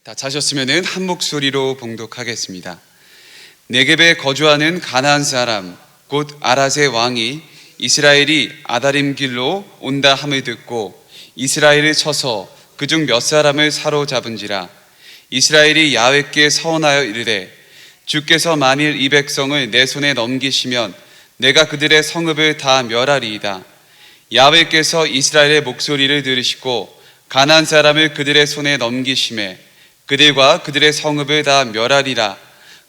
다 자셨으면 한 목소리로 봉독하겠습니다. 네겝에 거주하는 가나안 사람 곧 아랏의 왕이 이스라엘이 아다림 길로 온다 함을 듣고 이스라엘을 쳐서 그중 몇 사람을 사로잡은지라. 이스라엘이 야훼께 서원하여 이르되 주께서 만일 이 백성을 내 손에 넘기시면 내가 그들의 성읍을 다 멸하리이다. 야훼께서 이스라엘의 목소리를 들으시고 가나안 사람을 그들의 손에 넘기심에 그들과 그들의 성읍을 다 멸하리라.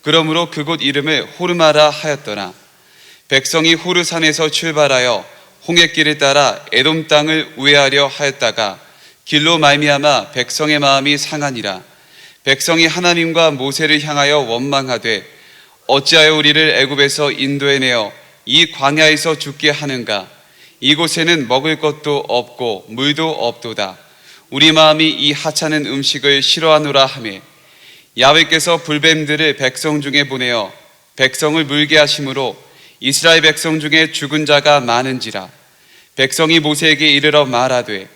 그러므로 그곳 이름을 호르마라 하였더라. 백성이 호르산에서 출발하여 홍해길을 따라 에돔 땅을 우회하려 하였다가 길로 말미암아 백성의 마음이 상하니라. 백성이 하나님과 모세를 향하여 원망하되 어찌하여 우리를 애굽에서 인도해내어 이 광야에서 죽게 하는가? 이곳에는 먹을 것도 없고 물도 없도다. 우리 마음이 이 하찮은 음식을 싫어하노라 하매 야훼께서 불뱀들을 백성 중에 보내어 백성을 물게 하심으로 이스라엘 백성 중에 죽은 자가 많은지라. 백성이 모세에게 이르러 말하되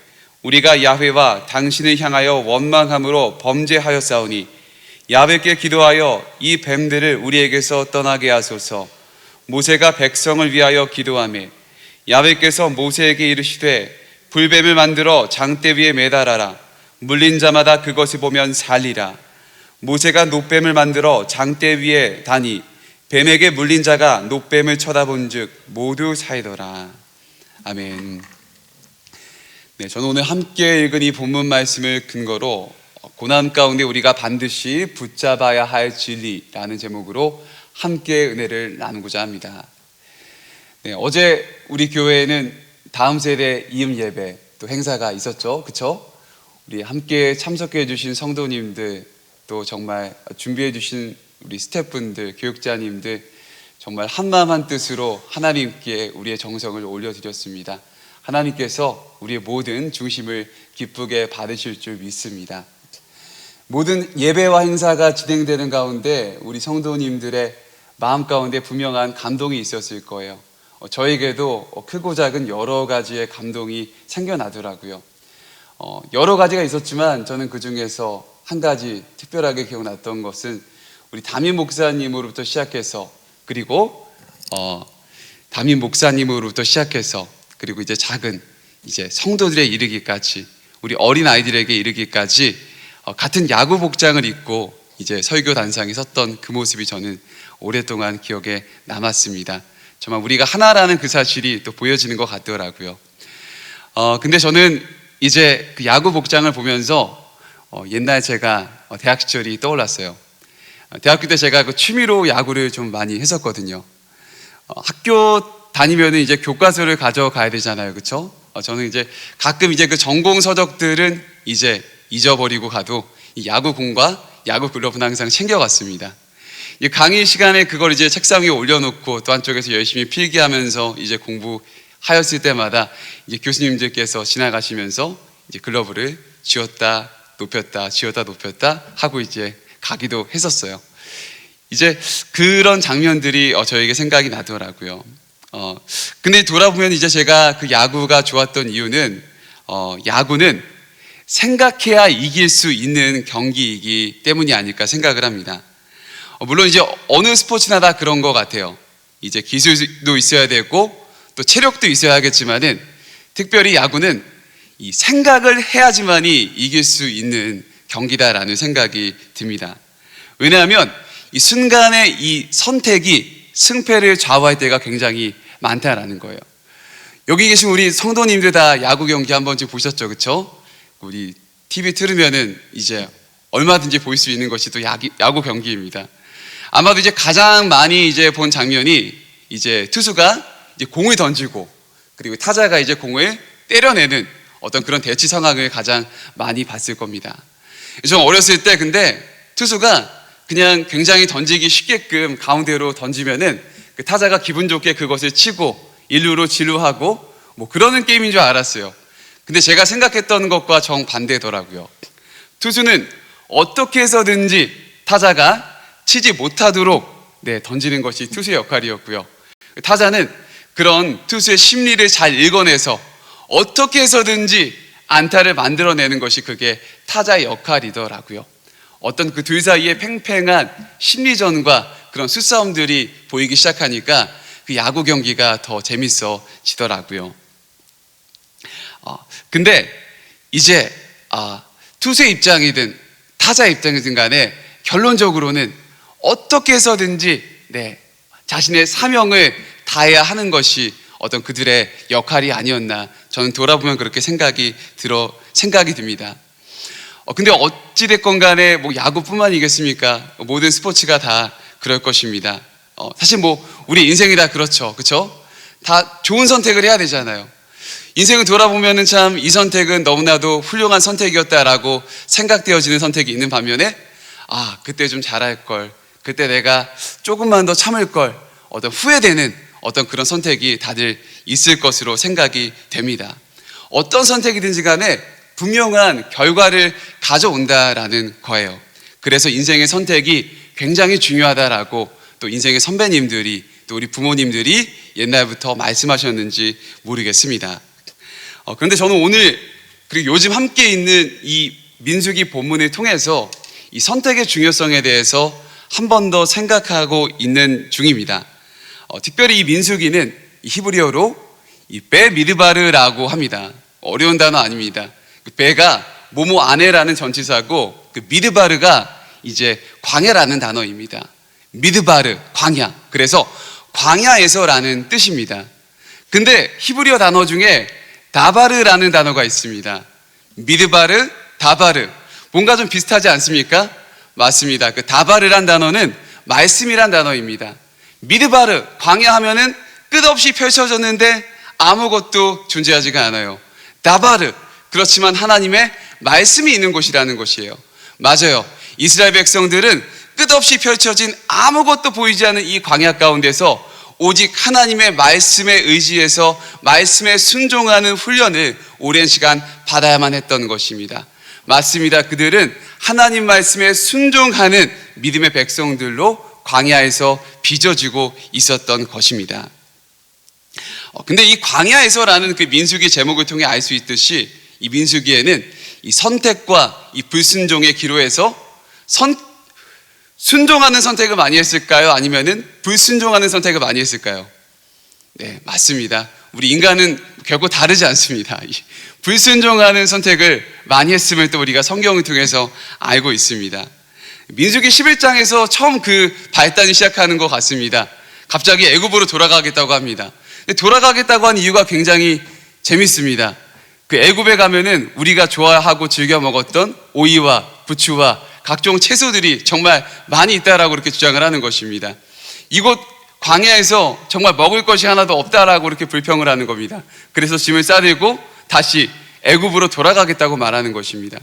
우리가 야훼와 당신을 향하여 원망함으로 범죄하였사오니 야훼께 기도하여 이 뱀들을 우리에게서 떠나게 하소서. 모세가 백성을 위하여 기도하매 야훼께서 모세에게 이르시되 불뱀을 만들어 장대 위에 매달아라. 물린 자마다 그것을 보면 살리라. 모세가 놋뱀을 만들어 장대 위에 다니 뱀에게 물린 자가 놋뱀을 쳐다본 즉 모두 살더라. 아멘. 네, 저는 오늘 함께 읽은 이 본문 말씀을 근거로 고난 가운데 우리가 반드시 붙잡아야 할 진리라는 제목으로 함께 은혜를 나누고자 합니다. 네, 어제 우리 교회에는 다음 세대 이음 예배 또 행사가 있었죠, 그렇죠? 우리 함께 참석해 주신 성도님들, 또 정말 준비해 주신 우리 스태프분들, 교육자님들 정말 한마음 한뜻으로 하나님께 우리의 정성을 올려드렸습니다. 하나님께서 우리의 모든 중심을 기쁘게 받으실 줄 믿습니다. 모든 예배와 행사가 진행되는 가운데 우리 성도님들의 마음 가운데 분명한 감동이 있었을 거예요. 저에게도 크고 작은 여러 가지의 감동이 생겨나더라고요. 여러 가지가 있었지만 저는 그 중에서 한 가지 특별하게 기억났던 것은 우리 담임 목사님으로부터 시작해서 그리고 그리고 이제 작은 이제 성도들에 이르기까지 우리 어린 아이들에게 이르기까지 같은 야구 복장을 입고 이제 설교 단상에 섰던 그 모습이 저는 오랫동안 기억에 남았습니다. 정말 우리가 하나라는 그 사실이 또 보여지는 것 같더라고요. 근데 저는 이제 그 야구 복장을 보면서 옛날 제가 대학 시절이 떠올랐어요. 대학교 때 제가 그 취미로 야구를 좀 많이 했었거든요. 학교 다니면 이제 교과서를 가져가야 되잖아요, 그렇죠? 저는 이제 가끔 이제 그 전공 서적들은 이제 잊어버리고 가도 이 야구공과 야구 글러브는 항상 챙겨갔습니다. 이 강의 시간에 그걸 이제 책상 위에 올려놓고 또 한쪽에서 열심히 필기하면서 이제 공부하였을 때마다 이제 교수님들께서 지나가시면서 이제 글러브를 쥐었다 높였다 쥐었다 높였다 하고 이제 가기도 했었어요. 이제 그런 장면들이 저에게 생각이 나더라고요. 근데 돌아보면 이제 제가 그 야구가 좋았던 이유는 야구는 생각해야 이길 수 있는 경기이기 때문이 아닐까 생각을 합니다. 물론 이제 어느 스포츠나 다 그런 것 같아요. 이제 기술도 있어야 되고 또 체력도 있어야 하겠지만은 특별히 야구는 이 생각을 해야지만이 이길 수 있는 경기다라는 생각이 듭니다. 왜냐하면 이 순간의 이 선택이 승패를 좌우할 때가 굉장히 많다라는 거예요. 여기 계신 우리 성도님들 다 야구 경기 한 번쯤 보셨죠, 그렇죠? 우리 TV 틀으면은 이제 얼마든지 볼 수 있는 것이 또 야구 경기입니다. 아마도 이제 가장 많이 이제 본 장면이 이제 투수가 이제 공을 던지고 그리고 타자가 이제 공을 때려내는 어떤 그런 대치 상황을 가장 많이 봤을 겁니다. 좀 어렸을 때 근데 투수가 그냥 굉장히 던지기 쉽게끔 가운데로 던지면은 그 타자가 기분 좋게 그것을 치고 일루로 진루하고 뭐 그러는 게임인 줄 알았어요. 근데 제가 생각했던 것과 정반대더라고요. 투수는 어떻게 해서든지 타자가 치지 못하도록 던지는 것이 투수의 역할이었고요. 타자는 그런 투수의 심리를 잘 읽어내서 어떻게 해서든지 안타를 만들어내는 것이 그게 타자의 역할이더라고요. 어떤 그 둘 사이에 팽팽한 심리전과 그런 수싸움들이 보이기 시작하니까 그 야구 경기가 더 재밌어지더라고요. 근데 이제 투수의 입장이든 타자 입장이든 간에 결론적으로는 어떻게 해서든지 자신의 사명을 다해야 하는 것이 어떤 그들의 역할이 아니었나, 저는 돌아보면 그렇게 생각이 듭니다. 근데 어찌됐건 간에 뭐 야구뿐만이겠습니까? 모든 스포츠가 다 그럴 것입니다. 사실 뭐 우리 인생이 다 그렇죠. 다 좋은 선택을 해야 되잖아요. 인생을 돌아보면은 참 이 선택은 너무나도 훌륭한 선택이었다라고 생각되어지는 선택이 있는 반면에 그때 좀 잘할 걸, 그때 내가 조금만 더 참을 걸, 어떤 후회되는 어떤 그런 선택이 다들 있을 것으로 생각이 됩니다. 어떤 선택이든지 간에 분명한 결과를 가져온다라는 거예요. 그래서 인생의 선택이 굉장히 중요하다라고 또 인생의 선배님들이, 또 우리 부모님들이 옛날부터 말씀하셨는지 모르겠습니다. 그런데 저는 오늘 그리고 요즘 함께 있는 이 민수기 본문을 통해서 이 선택의 중요성에 대해서 한 번 더 생각하고 있는 중입니다. 특별히 이 민수기는 히브리어로 이 베미드바르라고 합니다. 어려운 단어 아닙니다. 그 베가 뭐뭐 안에라는 전치사고, 그 미드바르가 이제 광야라는 단어입니다. 미드바르, 광야. 그래서 광야에서라는 뜻입니다. 근데 히브리어 단어 중에 다바르라는 단어가 있습니다. 미드바르, 다바르. 뭔가 좀 비슷하지 않습니까? 맞습니다. 그 다바르란 단어는 말씀이란 단어입니다. 미드바르, 광야 하면은 끝없이 펼쳐졌는데 아무것도 존재하지가 않아요. 다바르, 그렇지만 하나님의 말씀이 있는 곳이라는 것이에요. 맞아요. 이스라엘 백성들은 끝없이 펼쳐진 아무것도 보이지 않는 이 광야 가운데서 오직 하나님의 말씀에 의지해서 말씀에 순종하는 훈련을 오랜 시간 받아야만 했던 것입니다. 맞습니다. 그들은 하나님 말씀에 순종하는 믿음의 백성들로 광야에서 빚어지고 있었던 것입니다. 근데 이 광야에서라는 그 민수기 제목을 통해 알 수 있듯이 이 민수기에는 이 선택과 이 불순종의 기로에서 순종하는 선택을 많이 했을까요? 아니면은 불순종하는 선택을 많이 했을까요? 네, 맞습니다. 우리 인간은 결코 다르지 않습니다. 불순종하는 선택을 많이 했음을 또 우리가 성경을 통해서 알고 있습니다. 민수기 11장에서 처음 그 발단이 시작하는 것 같습니다. 갑자기 애굽으로 돌아가겠다고 합니다. 돌아가겠다고 한 이유가 굉장히 재밌습니다. 그 애굽에 가면은 우리가 좋아하고 즐겨 먹었던 오이와 부추와 각종 채소들이 정말 많이 있다라고 이렇게 주장을 하는 것입니다. 이곳 광야에서 정말 먹을 것이 하나도 없다라고 이렇게 불평을 하는 겁니다. 그래서 짐을 싸들고 다시 애굽으로 돌아가겠다고 말하는 것입니다.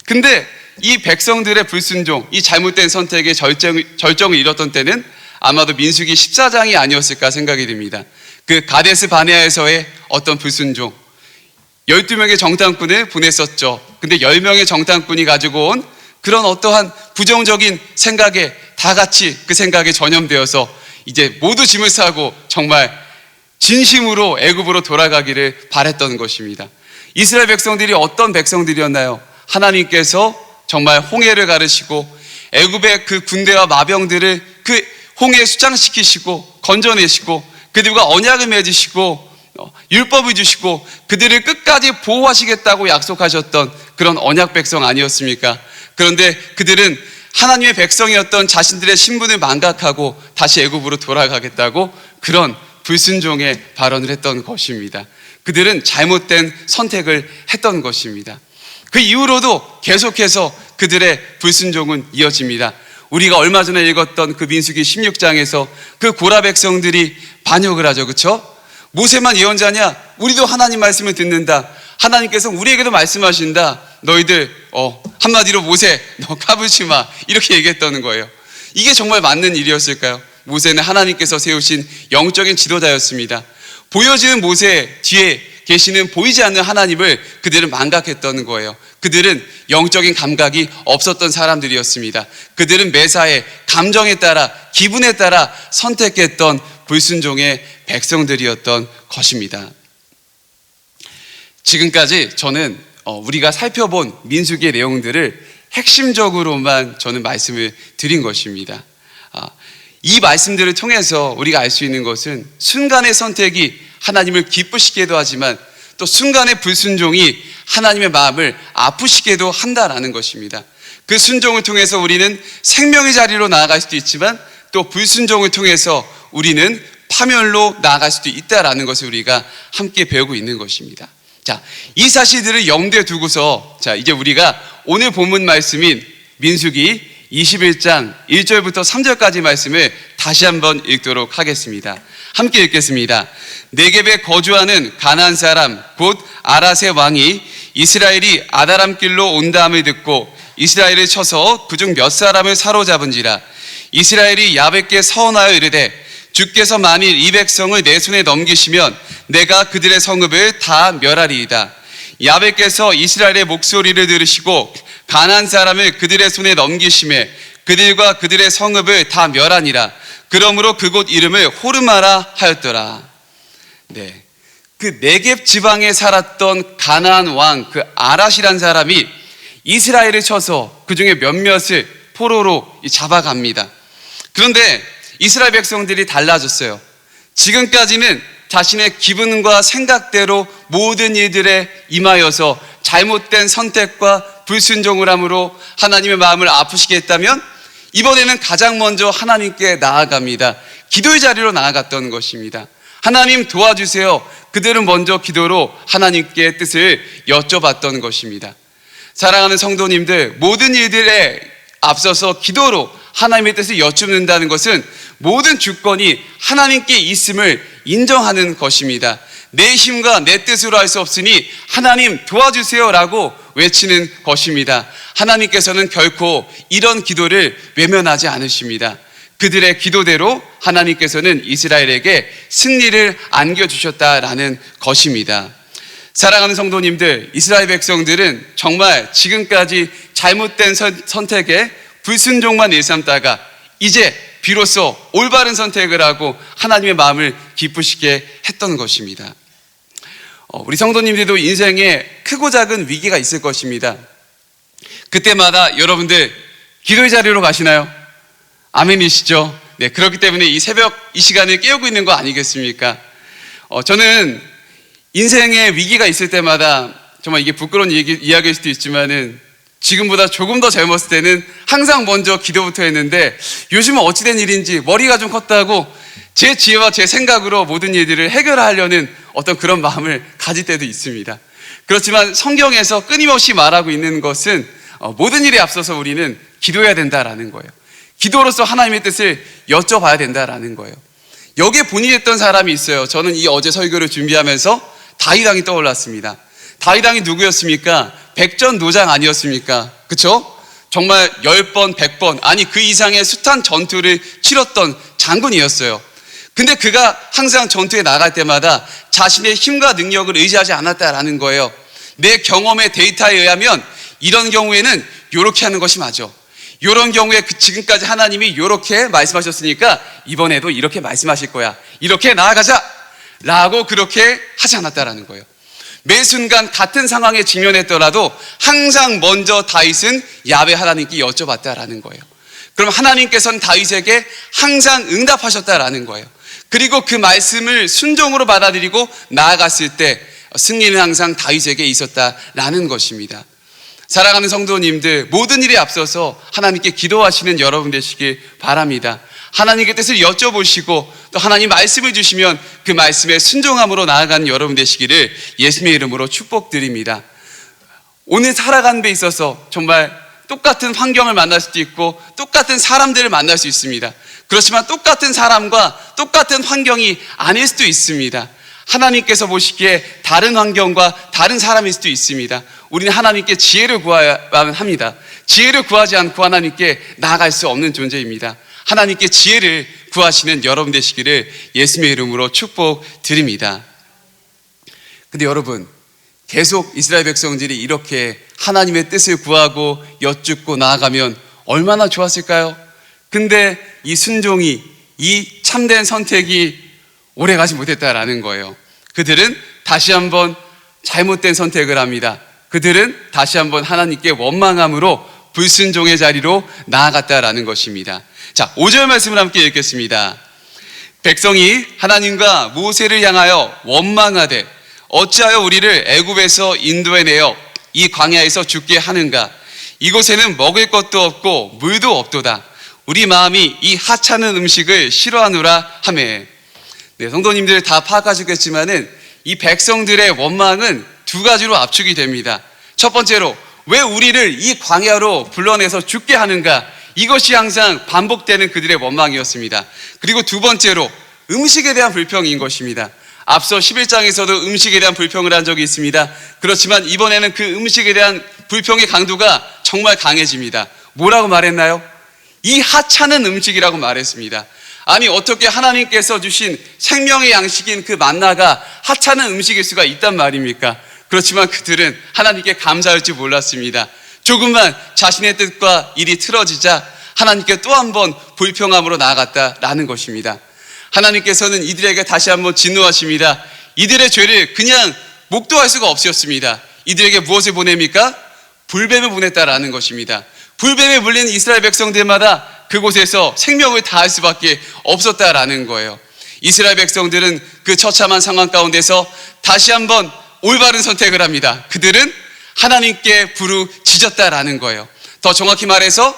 근데 이 백성들의 불순종, 이 잘못된 선택의 절정을 이뤘던 때는 아마도 민수기 14장이 아니었을까 생각이 듭니다. 그 가데스 바네아에서의 어떤 불순종, 12명의 정탐꾼을 보냈었죠. 근데 10명의 정탐꾼이 가지고 온 그런 어떠한 부정적인 생각에 다 같이 그 생각에 전염되어서 이제 모두 짐을 싸고 정말 진심으로 애굽으로 돌아가기를 바랬던 것입니다. 이스라엘 백성들이 어떤 백성들이었나요? 하나님께서 정말 홍해를 가르시고 애굽의 그 군대와 마병들을 그 홍해에 수장시키시고 건져내시고 그들과 언약을 맺으시고 율법을 주시고 그들을 끝까지 보호하시겠다고 약속하셨던 그런 언약 백성 아니었습니까? 그런데 그들은 하나님의 백성이었던 자신들의 신분을 망각하고 다시 애굽으로 돌아가겠다고 그런 불순종의 발언을 했던 것입니다. 그들은 잘못된 선택을 했던 것입니다. 그 이후로도 계속해서 그들의 불순종은 이어집니다. 우리가 얼마 전에 읽었던 그 민수기 16장에서 그 고라 백성들이 반역을 하죠. 그렇죠? 모세만 예언자냐? 우리도 하나님 말씀을 듣는다. 하나님께서 우리에게도 말씀하신다. 너희들 한마디로 모세 너 까불지 마 이렇게 얘기했다는 거예요. 이게 정말 맞는 일이었을까요? 모세는 하나님께서 세우신 영적인 지도자였습니다. 보여지는 모세 뒤에 계시는 보이지 않는 하나님을 그들은 망각했던 거예요. 그들은 영적인 감각이 없었던 사람들이었습니다. 그들은 매사에 감정에 따라 기분에 따라 선택했던 불순종의 백성들이었던 것입니다. 지금까지 저는 우리가 살펴본 민수기의 내용들을 핵심적으로만 저는 말씀을 드린 것입니다. 이 말씀들을 통해서 우리가 알 수 있는 것은 순간의 선택이 하나님을 기쁘시게도 하지만 또 순간의 불순종이 하나님의 마음을 아프시게도 한다라는 것입니다. 그 순종을 통해서 우리는 생명의 자리로 나아갈 수도 있지만 또 불순종을 통해서 우리는 파멸로 나아갈 수도 있다라는 것을 우리가 함께 배우고 있는 것입니다. 자, 이 사실들을 염두에 두고서 이제 우리가 오늘 본문 말씀인 민수기 21장 1절부터 3절까지 말씀을 다시 한번 읽도록 하겠습니다. 함께 읽겠습니다. 네겝에 거주하는 가나안 사람 곧 아랏의 왕이 이스라엘이 아다람 길로 온다함을 듣고 이스라엘을 쳐서 그중 몇 사람을 사로잡은지라. 이스라엘이 야벳께 서원하여 이르되 주께서 만일 이 백성을 내 손에 넘기시면 내가 그들의 성읍을 다 멸하리이다. 야벳께서 이스라엘의 목소리를 들으시고 가나안 사람을 그들의 손에 넘기심에 그들과 그들의 성읍을 다 멸하니라. 그러므로 그곳 이름을 호르마라 하였더라. 네, 그 네겝 지방에 살았던 가나안 왕 그 아랏이란 사람이 이스라엘을 쳐서 그 중에 몇몇을 포로로 잡아갑니다. 그런데 이스라엘 백성들이 달라졌어요. 지금까지는 자신의 기분과 생각대로 모든 일들에 임하여서 잘못된 선택과 불순종을 함으로 하나님의 마음을 아프시게 했다면 이번에는 가장 먼저 하나님께 나아갑니다. 기도의 자리로 나아갔던 것입니다. 하나님 도와주세요. 그들은 먼저 기도로 하나님께 뜻을 여쭤봤던 것입니다. 사랑하는 성도님들, 모든 일들에 앞서서 기도로 하나님의 뜻을 여쭙는다는 것은 모든 주권이 하나님께 있음을 인정하는 것입니다. 내 힘과 내 뜻으로 할 수 없으니 하나님 도와주세요라고 외치는 것입니다. 하나님께서는 결코 이런 기도를 외면하지 않으십니다. 그들의 기도대로 하나님께서는 이스라엘에게 승리를 안겨주셨다라는 것입니다. 사랑하는 성도님들, 이스라엘 백성들은 정말 지금까지 잘못된 선택에 불순종만 일삼다가 이제 비로소 올바른 선택을 하고 하나님의 마음을 기쁘시게 했던 것입니다. 우리 성도님들도 인생에 크고 작은 위기가 있을 것입니다. 그때마다 여러분들 기도의 자리로 가시나요? 아멘이시죠? 네, 그렇기 때문에 이 새벽 이 시간을 깨우고 있는 거 아니겠습니까? 저는 인생에 위기가 있을 때마다 정말 이게 부끄러운 이야기일 수도 있지만은 지금보다 조금 더 젊었을 때는 항상 먼저 기도부터 했는데 요즘은 어찌된 일인지 머리가 좀 컸다고 제 지혜와 제 생각으로 모든 일들을 해결하려는 어떤 그런 마음을 가질 때도 있습니다. 그렇지만 성경에서 끊임없이 말하고 있는 것은 모든 일에 앞서서 우리는 기도해야 된다라는 거예요. 기도로서 하나님의 뜻을 여쭤봐야 된다라는 거예요. 여기에 본인했던 사람이 있어요. 저는 이 어제 설교를 준비하면서 다윗 왕이 떠올랐습니다. 다윗 왕이 누구였습니까? 백전노장 아니었습니까? 그쵸? 정말 10번, 100번, 아니 그 이상의 숱한 전투를 치렀던 장군이었어요. 근데 그가 항상 전투에 나갈 때마다 자신의 힘과 능력을 의지하지 않았다라는 거예요. 내 경험의 데이터에 의하면 이런 경우에는 이렇게 하는 것이 맞아. 이런 경우에 지금까지 하나님이 이렇게 말씀하셨으니까 이번에도 이렇게 말씀하실 거야. 이렇게 나아가자 라고 그렇게 하지 않았다라는 거예요. 매 순간 같은 상황에 직면했더라도 항상 먼저 다윗은 야훼 하나님께 여쭤봤다라는 거예요. 그럼 하나님께서는 다윗에게 항상 응답하셨다라는 거예요. 그리고 그 말씀을 순종으로 받아들이고 나아갔을 때 승리는 항상 다윗에게 있었다라는 것입니다. 사랑하는 성도님들, 모든 일에 앞서서 하나님께 기도하시는 여러분 되시길 바랍니다. 하나님께 뜻을 여쭤보시고 또 하나님 말씀을 주시면 그 말씀에 순종함으로 나아가는 여러분 되시기를 예수님의 이름으로 축복드립니다. 오늘 살아가는 데 있어서 정말 똑같은 환경을 만날 수도 있고 똑같은 사람들을 만날 수 있습니다. 그렇지만 똑같은 사람과 똑같은 환경이 아닐 수도 있습니다. 하나님께서 보시기에 다른 환경과 다른 사람일 수도 있습니다. 우리는 하나님께 지혜를 구해야만 합니다. 지혜를 구하지 않고 하나님께 나아갈 수 없는 존재입니다. 하나님께 지혜를 구하시는 여러분 되시기를 예수님의 이름으로 축복드립니다. 근데 여러분, 계속 이스라엘 백성들이 이렇게 하나님의 뜻을 구하고 여쭙고 나아가면 얼마나 좋았을까요? 근데 이 순종이, 이 참된 선택이 오래가지 못했다라는 거예요. 그들은 다시 한번 잘못된 선택을 합니다. 그들은 다시 한번 하나님께 원망함으로 불순종의 자리로 나아갔다라는 것입니다. 자, 5절 말씀을 함께 읽겠습니다. 백성이 하나님과 모세를 향하여 원망하되 어찌하여 우리를 애굽에서 인도해내어 이 광야에서 죽게 하는가? 이곳에는 먹을 것도 없고 물도 없도다. 우리 마음이 이 하찮은 음식을 싫어하노라 하매. 네, 성도님들 다 파악하시겠지만은 이 백성들의 원망은 두 가지로 압축이 됩니다. 첫 번째로 왜 우리를 이 광야로 불러내서 죽게 하는가? 이것이 항상 반복되는 그들의 원망이었습니다. 그리고 두 번째로 음식에 대한 불평인 것입니다. 앞서 11장에서도 음식에 대한 불평을 한 적이 있습니다. 그렇지만 이번에는 그 음식에 대한 불평의 강도가 정말 강해집니다. 뭐라고 말했나요? 이 하찮은 음식이라고 말했습니다. 아니, 어떻게 하나님께서 주신 생명의 양식인 그 만나가 하찮은 음식일 수가 있단 말입니까? 그렇지만 그들은 하나님께 감사할 줄 몰랐습니다. 조금만 자신의 뜻과 일이 틀어지자 하나님께 또 한 번 불평함으로 나아갔다라는 것입니다. 하나님께서는 이들에게 다시 한번 진노하십니다. 이들의 죄를 그냥 목도할 수가 없었습니다. 이들에게 무엇을 보냅니까? 불뱀을 보냈다라는 것입니다. 불뱀에 물린 이스라엘 백성들마다 그곳에서 생명을 다할 수밖에 없었다라는 거예요. 이스라엘 백성들은 그 처참한 상황 가운데서 다시 한번 올바른 선택을 합니다. 그들은 하나님께 부르짖었다라는 거예요. 더 정확히 말해서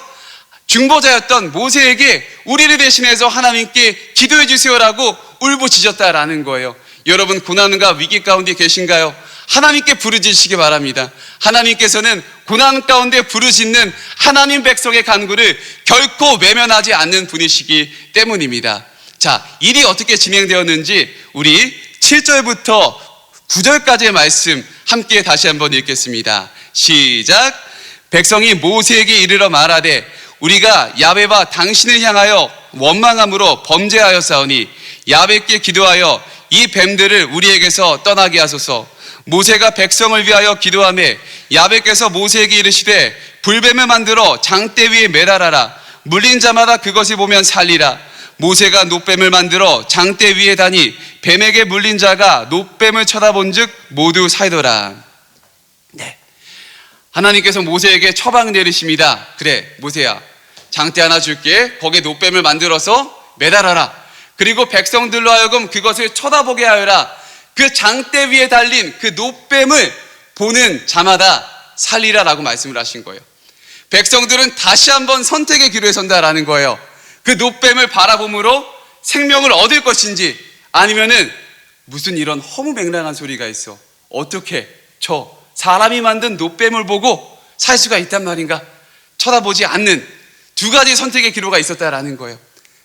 중보자였던 모세에게 우리를 대신해서 하나님께 기도해 주세요라고 울부짖었다라는 거예요. 여러분, 고난과 위기 가운데 계신가요? 하나님께 부르짖으시기 바랍니다. 하나님께서는 고난 가운데 부르짖는 하나님 백성의 간구를 결코 외면하지 않는 분이시기 때문입니다. 자, 일이 어떻게 진행되었는지 우리 7절부터 9절까지의 말씀 함께 다시 한번 읽겠습니다. 시작. 백성이 모세에게 이르러 말하되 우리가 야훼와 당신을 향하여 원망함으로 범죄하였사오니 야훼께 기도하여 이 뱀들을 우리에게서 떠나게 하소서. 모세가 백성을 위하여 기도하매 야훼께서 모세에게 이르시되 불뱀을 만들어 장대 위에 매달아라. 물린 자마다 그것을 보면 살리라. 모세가 놋뱀을 만들어 장대 위에 다니 뱀에게 물린 자가 놋뱀을 쳐다본즉 모두 살더라. 네, 하나님께서 모세에게 처방 내리십니다. 그래, 모세야, 장대 하나 줄게. 거기에 놋뱀을 만들어서 매달아라. 그리고 백성들로 하여금 그것을 쳐다보게 하여라. 그 장대 위에 달린 그 놋뱀을 보는 자마다 살리라라고 말씀을 하신 거예요. 백성들은 다시 한번 선택의 기로에 선다라는 거예요. 그 놋뱀을 바라봄으로 생명을 얻을 것인지, 아니면은 무슨 이런 허무맹랑한 소리가 있어, 어떻게 저 사람이 만든 놋뱀을 보고 살 수가 있단 말인가, 쳐다보지 않는 두 가지 선택의 기로가 있었다라는 거예요.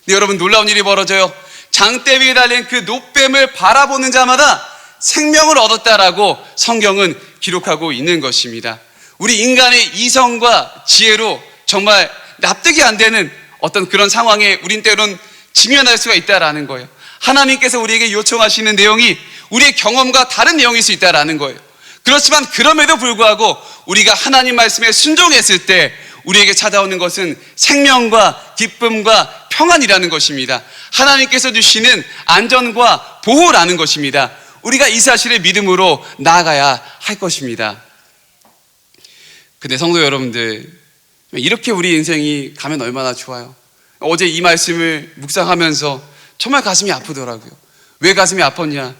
근데 여러분, 놀라운 일이 벌어져요. 장대 위에 달린 그 놋뱀을 바라보는 자마다 생명을 얻었다라고 성경은 기록하고 있는 것입니다. 우리 인간의 이성과 지혜로 정말 납득이 안 되는 어떤 그런 상황에 우린 때론 직면할 수가 있다라는 거예요. 하나님께서 우리에게 요청하시는 내용이 우리의 경험과 다른 내용일 수 있다라는 거예요. 그렇지만 그럼에도 불구하고 우리가 하나님 말씀에 순종했을 때 우리에게 찾아오는 것은 생명과 기쁨과 평안이라는 것입니다. 하나님께서 주시는 안전과 보호라는 것입니다. 우리가 이 사실을 믿음으로 나아가야 할 것입니다. 근데 성도 여러분들, 이렇게 우리 인생이 가면 얼마나 좋아요. 어제 이 말씀을 묵상하면서 정말 가슴이 아프더라고요. 왜 가슴이 아팠냐?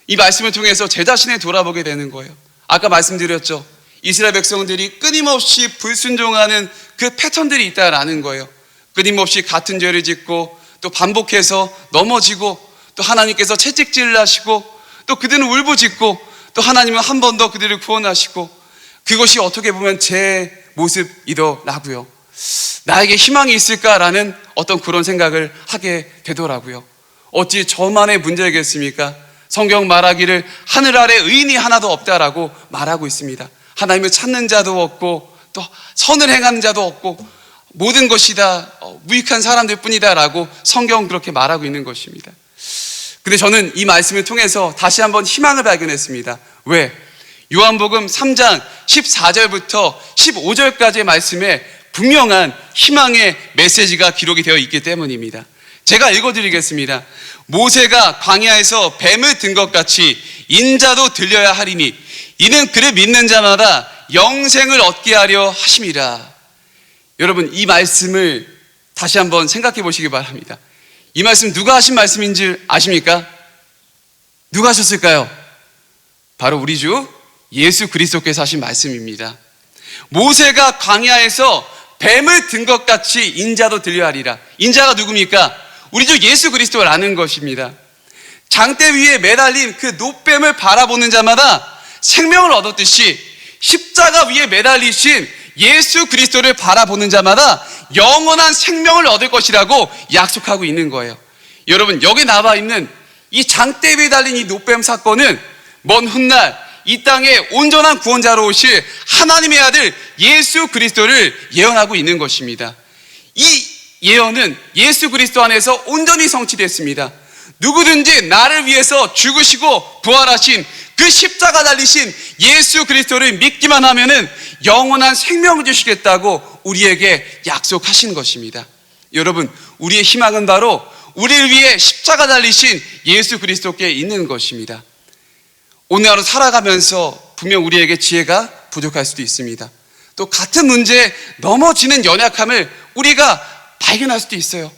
이 말씀을 통해서 제 자신을 돌아보게 되는 거예요. 아까 말씀드렸죠. 이스라엘 백성들이 끊임없이 불순종하는 그 패턴들이 있다라는 거예요. 끊임없이 같은 죄를 짓고 또 반복해서 넘어지고 또 하나님께서 채찍질을 하시고 또 그들은 울부짖고 또 하나님은 한 번 더 그들을 구원하시고, 그것이 어떻게 보면 제 모습이더라고요. 나에게 희망이 있을까라는 어떤 그런 생각을 하게 되더라고요. 어찌 저만의 문제겠습니까? 성경 말하기를 하늘 아래 의인이 하나도 없다라고 말하고 있습니다. 하나님을 찾는 자도 없고 또 선을 행하는 자도 없고 모든 것이 다 무익한 사람들 뿐이다라고 성경은 그렇게 말하고 있는 것입니다. 근데 저는 이 말씀을 통해서 다시 한번 희망을 발견했습니다. 왜? 요한복음 3장 14절부터 15절까지의 말씀에 분명한 희망의 메시지가 기록이 되어 있기 때문입니다. 제가 읽어드리겠습니다. 모세가 광야에서 뱀을 든 것 같이 인자도 들려야 하리니 이는 그를 믿는 자마다 영생을 얻게 하려 하심이라. 여러분, 이 말씀을 다시 한번 생각해 보시기 바랍니다. 이 말씀 누가 하신 말씀인지 아십니까? 누가 하셨을까요? 바로 우리 주 예수 그리스도께서 하신 말씀입니다. 모세가 광야에서 뱀을 든 것 같이 인자도 들려하리라. 인자가 누굽니까? 우리 주 예수 그리스도라는 것입니다. 장대 위에 매달린 그 노뱀을 바라보는 자마다 생명을 얻었듯이 십자가 위에 매달리신 예수 그리스도를 바라보는 자마다 영원한 생명을 얻을 것이라고 약속하고 있는 거예요. 여러분, 여기 나와 있는 이 장대 위에 달린 이 노뱀 사건은 먼 훗날 이 땅에 온전한 구원자로 오실 하나님의 아들 예수 그리스도를 예언하고 있는 것입니다. 이 예언은 예수 그리스도 안에서 온전히 성취됐습니다. 누구든지 나를 위해서 죽으시고 부활하신 그 십자가 달리신 예수 그리스도를 믿기만 하면은 영원한 생명을 주시겠다고 우리에게 약속하신 것입니다. 여러분, 우리의 희망은 바로 우리를 위해 십자가 달리신 예수 그리스도께 있는 것입니다. 오늘 하루 살아가면서 분명 우리에게 지혜가 부족할 수도 있습니다. 또 같은 문제에 넘어지는 연약함을 우리가 발견할 수도 있어요.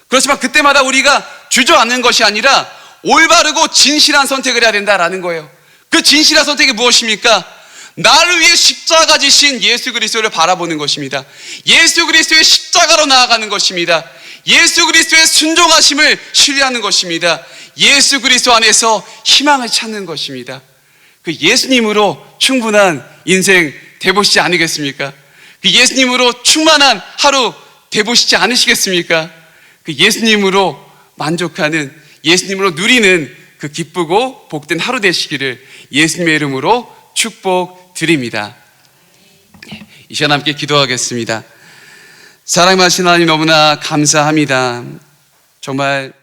그렇지만 그때마다 우리가 주저앉는 것이 아니라 올바르고 진실한 선택을 해야 된다라는 거예요. 그 진실한 선택이 무엇입니까? 나를 위해 십자가 지신 예수 그리스도를 바라보는 것입니다. 예수 그리스도의 십자가로 나아가는 것입니다. 예수 그리스도의 순종하심을 신뢰하는 것입니다. 예수 그리스도 안에서 희망을 찾는 것입니다. 그 예수님으로 충분한 인생 되보시지 않으겠습니까? 그 예수님으로 충만한 하루 되보시지 않으시겠습니까? 그 예수님으로 만족하는, 예수님으로 누리는 그 기쁘고 복된 하루 되시기를 예수님의 이름으로 축복드립니다. 이 시간 함께 기도하겠습니다. 사랑하신 하나님, 너무나 감사합니다. 정말